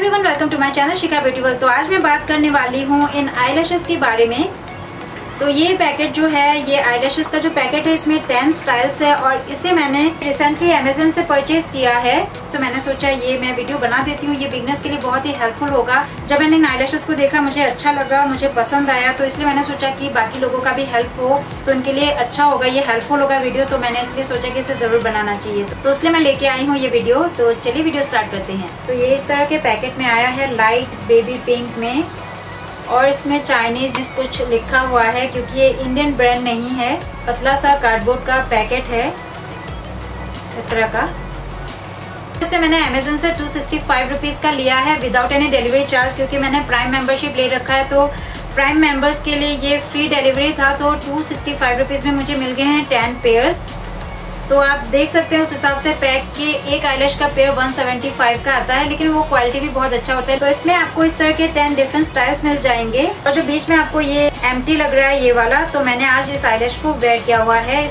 Everyone, welcome to my channel Shikha beautiful. तो आज मैं बात करने वाली हूँ इन आईलैशेस के बारे में। तो ये पैकेट जो है, ये आईलैशेस का जो पैकेट है, इसमें 10 स्टाइल्स है और इसे मैंने रिसेंटली अमेजन से परचेज किया है। तो मैंने सोचा ये मैं वीडियो बना देती हूँ, ये बिगनर्स के लिए बहुत ही हेल्पफुल होगा। जब मैंने इन आईलैशेस को देखा मुझे अच्छा लगा, मुझे पसंद आया, तो इसलिए मैंने सोचा कि बाकी लोगों का भी हेल्प हो तो उनके लिए अच्छा होगा, ये हेल्पफुल होगा वीडियो। तो मैंने इसलिए सोचा कि इसे जरूर बनाना चाहिए, तो इसलिए मैं लेके आई हूँ ये वीडियो। तो चलिए वीडियो स्टार्ट करते हैं। तो ये इस तरह के पैकेट में आया है, लाइट बेबी पिंक में, और इसमें चाइनीज कुछ लिखा हुआ है क्योंकि ये इंडियन ब्रांड नहीं है। पतला सा कार्डबोर्ड का पैकेट है इस तरह का। इसे मैंने अमेजन से 265 रुपीज़ का लिया है विदाउट एनी डिलीवरी चार्ज, क्योंकि मैंने प्राइम मेंबरशिप ले रखा है। तो प्राइम मेंबर्स के लिए ये फ्री डिलीवरी था। तो 265 रुपीज़ में मुझे मिल गए हैं 10 पेयर्स। तो आप देख सकते हैं उस हिसाब से पैक के एक आईलैश का पेयर 175 का आता है, लेकिन वो क्वालिटी भी बहुत अच्छा होता है। तो इसमें आपको इस तरह के 10 डिफरेंट स्टाइल्स मिल जाएंगे। और जो बीच में आपको ये एम्प्टी लग रहा है ये वाला, तो मैंने आज इस आईलैश को वेयर किया हुआ है।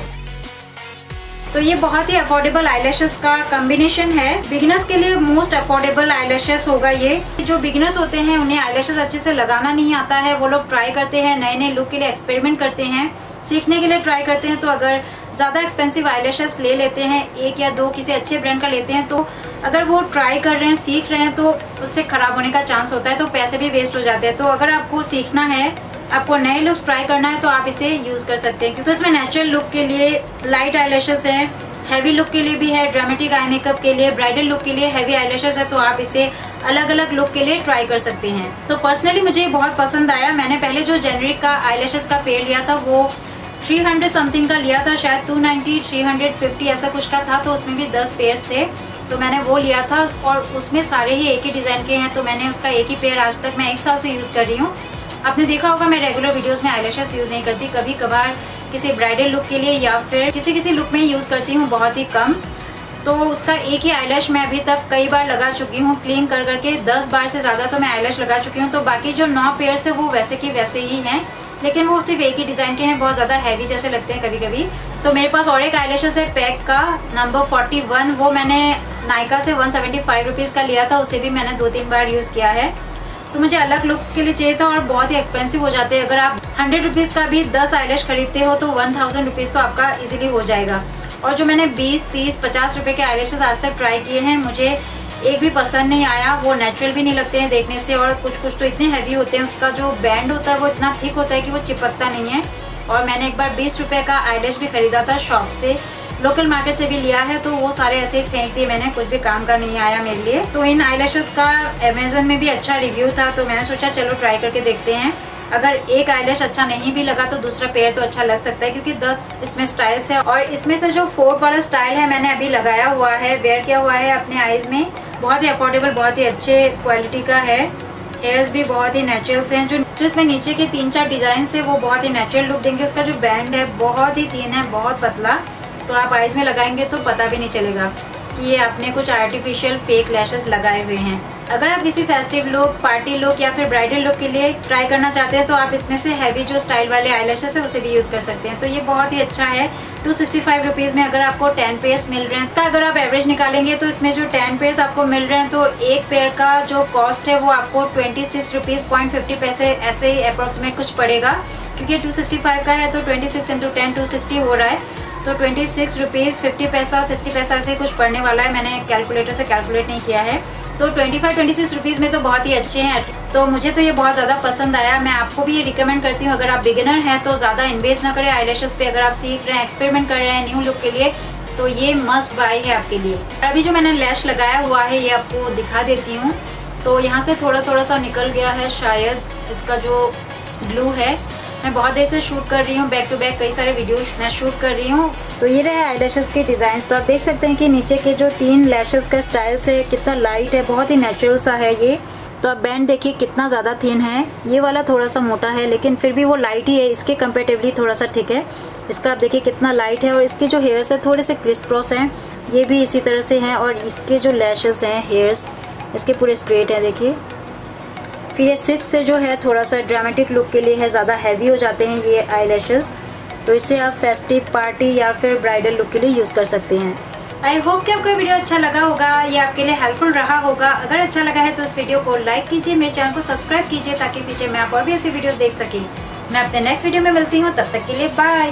तो ये बहुत ही अफोर्डेबल आईलैशेस का कॉम्बिनेशन है। बिगिनर्स के लिए मोस्ट अफोर्डेबल आईलैशेस होगा ये। जो बिगिनर्स होते हैं उन्हें आईलैशेस अच्छे से लगाना नहीं आता है, वो लोग ट्राई करते हैं, नए नए लुक के लिए एक्सपेरिमेंट करते हैं, सीखने के लिए ट्राई करते हैं। तो अगर ज़्यादा एक्सपेंसिव आईलैशेस ले लेते हैं, एक या दो किसी अच्छे ब्रांड का लेते हैं, तो अगर वो ट्राई कर रहे हैं, सीख रहे हैं, तो उससे ख़राब होने का चांस होता है, तो पैसे भी वेस्ट हो जाते हैं। तो अगर आपको सीखना है, आपको नए लुक्स ट्राई करना है, तो आप इसे यूज़ कर सकते हैं, क्योंकि इसमें नेचुरल लुक के लिए लाइट आईलैशेस है, हैवी लुक के लिए भी है, ड्रामेटिक आई मेकअप के लिए, ब्राइडल लुक के लिए हैवी आईलैशेस है। तो आप इसे अलग अलग लुक के लिए ट्राई कर सकते हैं। तो पर्सनली मुझे बहुत पसंद आया। मैंने पहले जो जेनरिक का आईलैशेस का पेयर लिया था वो 300 समथिंग का लिया था, शायद 290 350 ऐसा कुछ का था। तो उसमें भी 10 पेयर्स थे, तो मैंने वो लिया था और उसमें सारे ही एक ही डिज़ाइन के हैं। तो मैंने उसका एक ही पेयर आज तक मैं 1 साल से यूज़ कर रही हूँ। आपने देखा होगा मैं रेगुलर वीडियोस में आईलैशेस यूज़ नहीं करती, कभी कभार किसी ब्राइडल लुक के लिए या फिर किसी लुक में यूज़ करती हूँ, बहुत ही कम। तो उसका एक ही आईलैश मैं अभी तक कई बार लगा चुकी हूँ, क्लीन कर करके 10 बार से ज़्यादा तो मैं आईलैश लगा चुकी हूँ। तो बाकी जो 9 पेयर्स है वो वैसे के वैसे ही हैं, लेकिन वो सिर्फ एक ही डिज़ाइन के हैं, बहुत ज़्यादा हैवी जैसे लगते हैं कभी कभी। तो मेरे पास और एक आईलैशेस है पैक का नंबर 41, वो मैंने नायका से 175 रुपीज़ का लिया था, उसे भी मैंने 2-3 बार यूज़ किया है। तो मुझे अलग लुक्स के लिए चाहिए था और बहुत ही एक्सपेंसिव हो जाते हैं। अगर आप 100 रुपीज़ का भी 10 आईलैश खरीदते हो तो 1000 रुपीज़ तो आपका इजीली हो जाएगा। और जो मैंने 20, 30, 50 रुपये के आईलैशेस आज तक ट्राई किए हैं, मुझे एक भी पसंद नहीं आया। वो नेचुरल भी नहीं लगते हैं देखने से, और कुछ तो इतने हैवी होते हैं, उसका जो बैंड होता है वो इतना थिक होता है कि वो चिपकता नहीं है। और मैंने एक बार 20 रुपये का आईलैश भी खरीदा था शॉप से, लोकल मार्केट से भी लिया है, तो वो सारे ऐसे ही फेंक दिए मैंने, कुछ भी काम का नहीं आया मेरे लिए। तो इन आईलैशेस का अमेजन में भी अच्छा रिव्यू था, तो मैंने सोचा चलो ट्राई करके देखते हैं। अगर एक आईलैश अच्छा नहीं भी लगा तो दूसरा पेयर तो अच्छा लग सकता है, क्योंकि 10 इसमें स्टाइल्स है। और इसमें से जो 4th वाला स्टाइल है मैंने अभी लगाया हुआ है, वेयर किया हुआ है अपने आईज में। बहुत ही अफोर्डेबल, बहुत ही अच्छे क्वालिटी का है। हेयर्स भी बहुत ही नेचुरल्स हैं। जो इसमें नीचे के 3-4 डिजाइन है वो बहुत ही नेचुरल लुक देंगे। उसका जो बैंड है बहुत ही थिन है, बहुत पतला, तो आप आईज में लगाएंगे तो पता भी नहीं चलेगा कि ये आपने कुछ आर्टिफिशियल फेक लैशेस लगाए हुए हैं। अगर आप किसी फेस्टिव लुक, पार्टी लुक या फिर ब्राइडल लुक के लिए ट्राई करना चाहते हैं तो आप इसमें से हैवी जो स्टाइल वाले आईलैशेस है उसे भी यूज़ कर सकते हैं। तो ये बहुत ही अच्छा है। 265 रुपीज़ में अगर आपको 10 पेयर्स मिल रहे हैं, तो अगर आप एवरेज निकालेंगे तो इसमें जो 10 पेयर्स आपको मिल रहे हैं, तो एक पेयर का जो कॉस्ट है वो आपको 26 रुपीज़ 50 पैसे ऐसे ही अप्रॉक्स में कुछ पड़ेगा, क्योंकि 265 का है तो 26 × 10 260 हो रहा है। तो 26 रुपीज़ 50 पैसा 60 पैसा ऐसे कुछ पड़ने वाला है। मैंने कैलकुलेटर से कैलकुलेट नहीं किया है। तो 26 रुपीज़ में तो बहुत ही अच्छे हैं। तो मुझे तो ये बहुत ज़्यादा पसंद आया। मैं आपको भी ये रिकमेंड करती हूँ, अगर आप बिगिनर हैं तो ज़्यादा इन्वेस्ट ना करें आईलैशेस पे। अगर आप सीख रहे हैं, एक्सपेरिमेंट कर रहे हैं न्यू लुक के लिए, तो ये मस्ट बाय है आपके लिए। अभी जो मैंने लैश लगाया हुआ है ये आपको दिखा देती हूँ। तो यहाँ से थोड़ा सा निकल गया है शायद, इसका जो ग्लू है। मैं बहुत देर से शूट कर रही हूँ, बैक टू बैक कई सारे वीडियोस मैं शूट कर रही हूँ। तो ये रहे आईलैशेस के डिज़ाइन। तो आप देख सकते हैं कि नीचे के जो 3 लैशेस का स्टाइल है कितना लाइट है, बहुत ही नेचुरल सा है ये। तो आप बैंड देखिए कितना ज़्यादा थिन है। ये वाला थोड़ा सा मोटा है, लेकिन फिर भी वो लाइट ही है, इसके कंपेरेटिवली थोड़ा सा थिक है। इसका आप देखिए कितना लाइट है। और इसके जो हेयर्स है थोड़े से क्रिस क्रॉस हैं, ये भी इसी तरह से हैं। और इसके जो लैशेस हैं, हेयर्स इसके पूरे स्ट्रेट हैं देखिए। फिर ये 6 से जो है थोड़ा सा ड्रामेटिक लुक के लिए है, ज़्यादा हैवी हो जाते हैं ये आईलैशेस। तो इसे आप फेस्टिव पार्टी या फिर ब्राइडल लुक के लिए यूज़ कर सकते हैं। आई होप कि आपको वीडियो अच्छा लगा होगा, ये आपके लिए हेल्पफुल रहा होगा। अगर अच्छा लगा है तो इस वीडियो को लाइक कीजिए, मेरे चैनल को सब्सक्राइब कीजिए ताकि पीछे मैं आप और भी ऐसी वीडियोस देख सकें। मैं अपने नेक्स्ट वीडियो में मिलती हूँ, तब तक के लिए बाय।